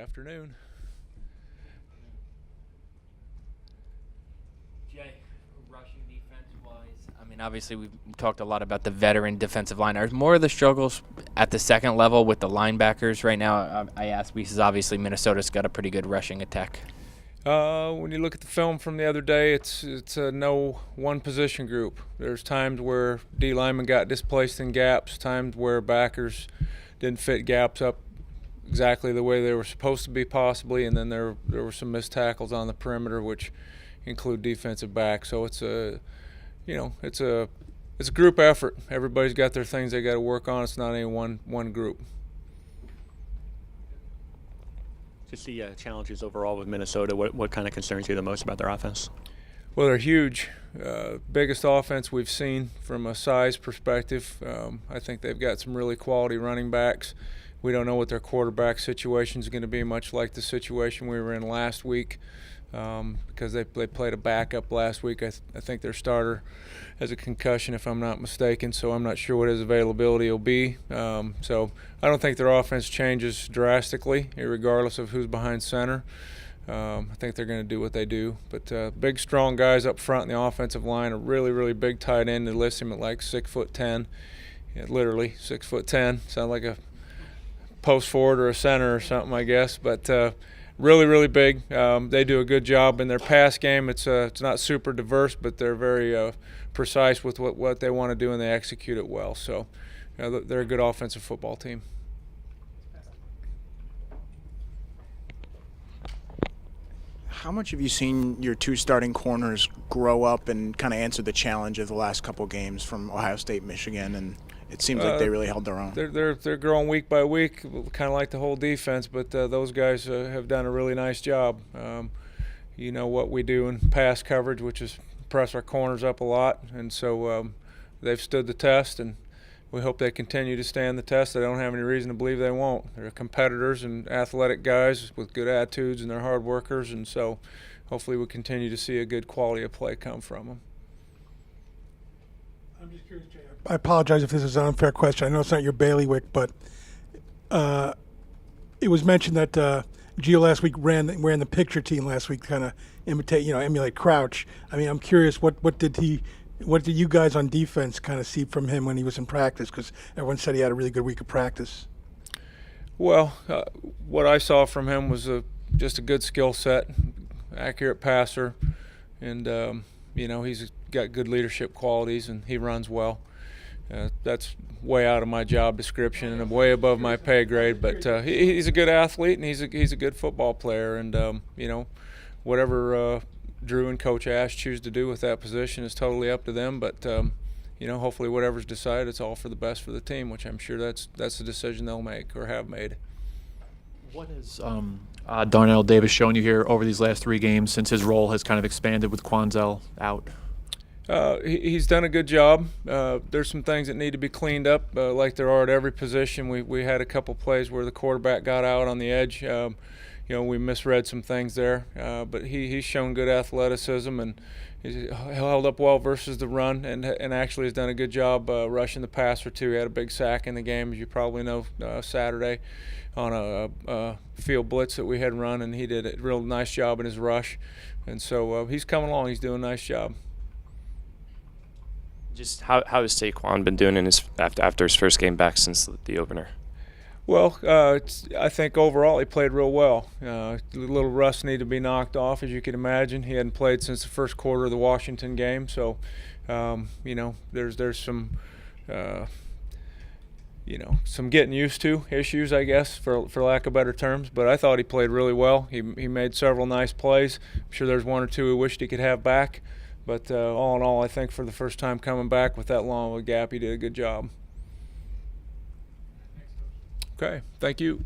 afternoon. Jay, rushing defense-wise, I mean, obviously we've talked a lot about the veteran defensive line. Are more of the struggles at the second level with the linebackers right now? I asked because obviously Minnesota's got a pretty good rushing attack. When you look at the film from the other day, it's no one position group. There's times where D linemen got displaced in gaps, times where backers didn't fit gaps up exactly the way they were supposed to be possibly, and then there were some missed tackles on the perimeter, which include defensive back. So it's a group effort. Everybody's got their things they got to work on. It's not any one group. Just the challenges overall with Minnesota, what kind of concerns you the most about their offense? Well, they're huge. Biggest offense we've seen from a size perspective. I think they've got some really quality running backs. We don't know what their quarterback situation is going to be, much like the situation we were in last week, because they played a backup last week. I think their starter has a concussion, if I'm not mistaken, so I'm not sure what his availability will be. So I don't think their offense changes drastically, regardless of who's behind center. I think they're going to do what they do. But big, strong guys up front in the offensive line, a really, really big tight end. They list him at like 6'10", literally 6'10". Sound like a post forward or a center or something, I guess. But really, really big. They do a good job in their pass game. It's not super diverse, but they're very precise with what they want to do, and they execute it well. So they're a good offensive football team. How much have you seen your two starting corners grow up and kind of answer the challenge of the last couple games from Ohio State, Michigan, and it seems like they really held their own? They're growing week by week, kind of like the whole defense, but those guys have done a really nice job. You know what we do in pass coverage, which is press our corners up a lot, and so they've stood the test, and we hope they continue to stand the test. I don't have any reason to believe they won't. They're competitors and athletic guys with good attitudes, and they're hard workers, and so hopefully we continue to see a good quality of play come from them. I'm just curious, Jay. I apologize if this is an unfair question. I know it's not your bailiwick, but it was mentioned that Gio last week ran the picture team last week, kind of emulate Crouch. I mean, I'm curious, what did you guys on defense kind of see from him when he was in practice? Because everyone said he had a really good week of practice. Well, what I saw from him was just a good skill set, accurate passer, and he's got good leadership qualities, and he runs well. That's way out of my job description and way above my pay grade, but he's a good athlete, and he's a good football player, and whatever Drew and Coach Ash choose to do with that position is totally up to them, but hopefully whatever's decided, it's all for the best for the team, which I'm sure that's the decision they'll make or have made. What has Darnell Davis shown you here over these last 3 games since his role has kind of expanded with Quanzell out? He's done a good job. There's some things that need to be cleaned up, like there are at every position. We had a couple plays where the quarterback got out on the edge. We misread some things there, but he's shown good athleticism, and he's held up well versus the run, and actually has done a good job rushing the passer too. He had a big sack in the game, as you probably know, Saturday on a field blitz that we had run, and he did a real nice job in his rush, and so he's coming along. He's doing a nice job. Just how has Saquon been doing after his first game back since the opener? Well, I think overall he played real well. A little rust needed to be knocked off, as you can imagine. He hadn't played since the first quarter of the Washington game, so there's some some getting used to issues, I guess, for lack of better terms. But I thought he played really well. He made several nice plays. I'm sure there's one or two he wished he could have back. But all in all, I think for the first time coming back with that long of a gap, he did a good job. Okay, thank you.